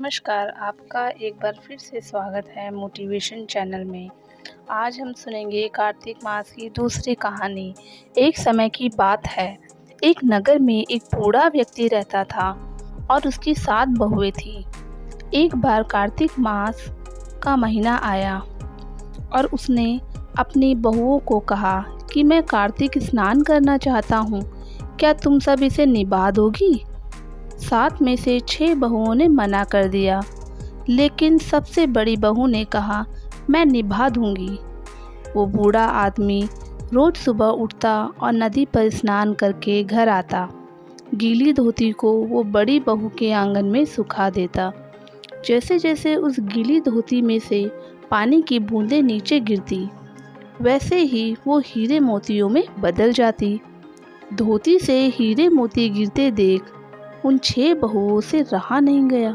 नमस्कार, आपका एक बार फिर से स्वागत है मोटिवेशन चैनल में। आज हम सुनेंगे कार्तिक मास की दूसरी कहानी। एक समय की बात है, एक नगर में एक बूढ़ा व्यक्ति रहता था और उसकी 7 बहुएं थीं। एक बार कार्तिक मास का महीना आया और उसने अपनी बहुओं को कहा कि मैं कार्तिक स्नान करना चाहता हूँ, क्या तुम सब इसे निभा दोगी? 7 में से 6 बहुओं ने मना कर दिया, लेकिन सबसे बड़ी बहू ने कहा, मैं निभा दूंगी। वो बूढ़ा आदमी रोज सुबह उठता और नदी पर स्नान करके घर आता। गीली धोती को वो बड़ी बहू के आंगन में सुखा देता। जैसे जैसे उस गीली धोती में से पानी की बूंदें नीचे गिरती, वैसे ही वो हीरे मोतियों में बदल जाती। धोती से हीरे मोती गिरते देख उन 6 बहुओं से रहा नहीं गया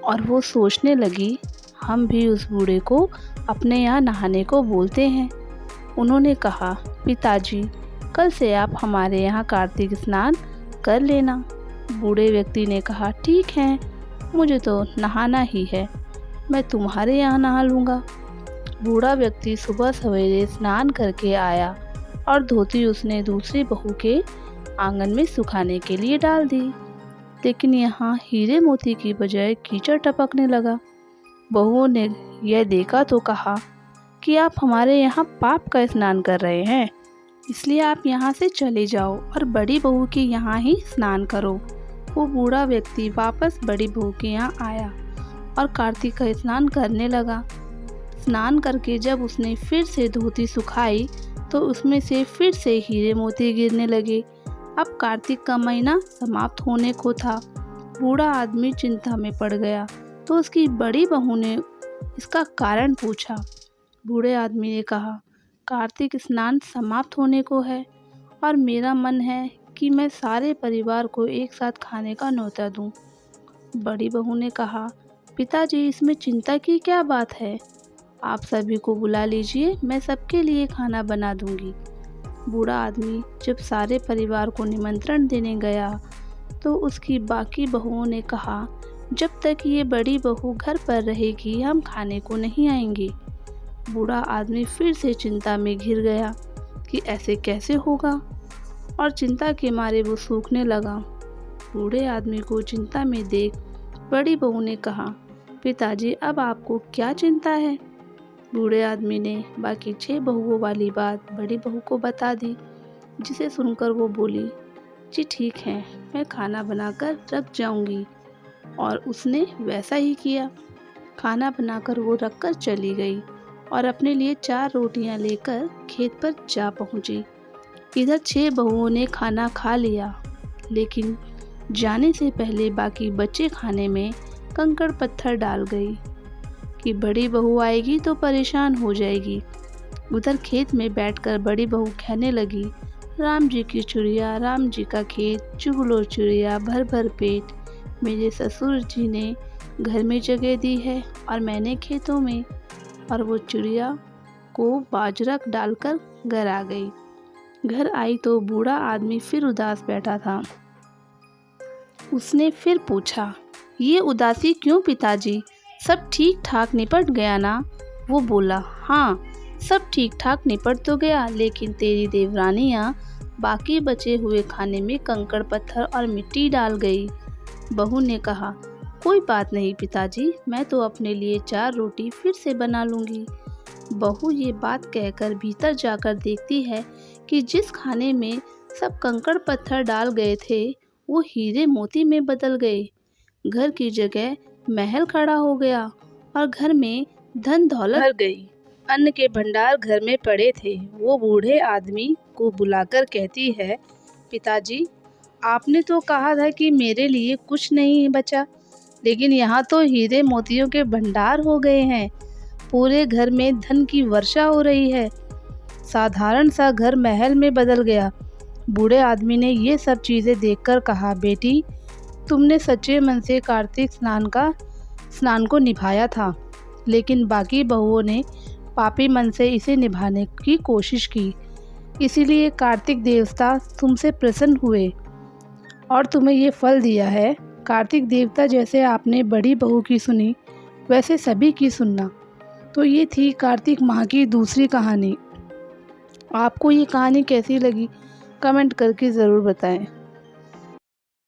और वो सोचने लगी, हम भी उस बूढ़े को अपने यहाँ नहाने को बोलते हैं। उन्होंने कहा, पिताजी, कल से आप हमारे यहाँ कार्तिक स्नान कर लेना। बूढ़े व्यक्ति ने कहा, ठीक है, मुझे तो नहाना ही है, मैं तुम्हारे यहाँ नहा लूँगा। बूढ़ा व्यक्ति सुबह सवेरे स्नान करके आया और धोती उसने दूसरी बहू के आंगन में सुखाने के लिए डाल दी, लेकिन यहाँ हीरे मोती की बजाय कीचड़ टपकने लगा। बहुओं ने यह देखा तो कहा कि आप हमारे यहाँ पाप का स्नान कर रहे हैं, इसलिए आप यहाँ से चले जाओ और बड़ी बहू के यहाँ ही स्नान करो। वो बूढ़ा व्यक्ति वापस बड़ी बहू के यहाँ आया और कार्तिक का स्नान करने लगा। स्नान करके जब उसने फिर से धोती सुखाई तो उसमें से फिर से हीरे मोती गिरने लगे। अब कार्तिक का महीना समाप्त होने को था। बूढ़ा आदमी चिंता में पड़ गया तो उसकी बड़ी बहू ने इसका कारण पूछा। बूढ़े आदमी ने कहा, कार्तिक स्नान समाप्त होने को है और मेरा मन है कि मैं सारे परिवार को एक साथ खाने का न्योता दूं। बड़ी बहू ने कहा, पिताजी, इसमें चिंता की क्या बात है, आप सभी को बुला लीजिए, मैं सबके लिए खाना बना दूंगी। बूढ़ा आदमी जब सारे परिवार को निमंत्रण देने गया तो उसकी बाकी बहुओं ने कहा, जब तक ये बड़ी बहू घर पर रहेगी हम खाने को नहीं आएंगे। बूढ़ा आदमी फिर से चिंता में घिर गया कि ऐसे कैसे होगा, और चिंता के मारे वो सूखने लगा। बूढ़े आदमी को चिंता में देख बड़ी बहू ने कहा, पिताजी, अब आपको क्या चिंता है? बूढ़े आदमी ने बाकी 6 बहुओं वाली बात बड़ी बहू को बता दी, जिसे सुनकर वो बोली, जी ठीक है, मैं खाना बनाकर रख जाऊंगी। और उसने वैसा ही किया। खाना बनाकर वो रखकर चली गई और अपने लिए 4 रोटियां लेकर खेत पर जा पहुंची। इधर 6 बहुओं ने खाना खा लिया, लेकिन जाने से पहले बाकी बचे खाने में कंकड़ पत्थर डाल गई कि बड़ी बहू आएगी तो परेशान हो जाएगी। उधर खेत में बैठकर बड़ी बहू कहने लगी, राम जी की चिड़िया, राम जी का खेत, चुग लो चिड़िया भर भर पेट। मेरे ससुर जी ने घर में जगह दी है और मैंने खेतों में। और वो चिड़िया को बाजरा डालकर घर आ गई। घर आई तो बूढ़ा आदमी फिर उदास बैठा था। उसने फिर पूछा, ये उदासी क्यों पिताजी, सब ठीक ठाक निपट गया ना? वो बोला, हाँ, सब ठीक ठाक निपट तो गया, लेकिन तेरी देवरानियाँ बाकी बचे हुए खाने में कंकड़ पत्थर और मिट्टी डाल गई। बहू ने कहा, कोई बात नहीं पिताजी, मैं तो अपने लिए 4 रोटी फिर से बना लूँगी। बहू ये बात कहकर भीतर जाकर देखती है कि जिस खाने में सब कंकड़ पत्थर डाल गए थे वो हीरे मोती में बदल गए। घर की जगह महल खड़ा हो गया और घर में धन दौलत भर गई। अन्न के भंडार घर में पड़े थे। वो बूढ़े आदमी को बुलाकर कहती है, पिताजी, आपने तो कहा था कि मेरे लिए कुछ नहीं बचा, लेकिन यहाँ तो हीरे मोतियों के भंडार हो गए हैं। पूरे घर में धन की वर्षा हो रही है। साधारण सा घर महल में बदल गया। बूढ़े आदमी ने ये सब चीज़ें देखकर कहा, बेटी, तुमने सच्चे मन से कार्तिक स्नान को निभाया था, लेकिन बाकी बहुओं ने पापी मन से इसे निभाने की कोशिश की। इसीलिए कार्तिक देवता तुमसे प्रसन्न हुए और तुम्हें ये फल दिया है कार्तिक देवता जैसे आपने बड़ी बहू की सुनी, वैसे सभी की सुनना। तो ये थी कार्तिक माह की दूसरी कहानी। आपको ये कहानी कैसी लगी? कमेंट करके ज़रूर बताएं।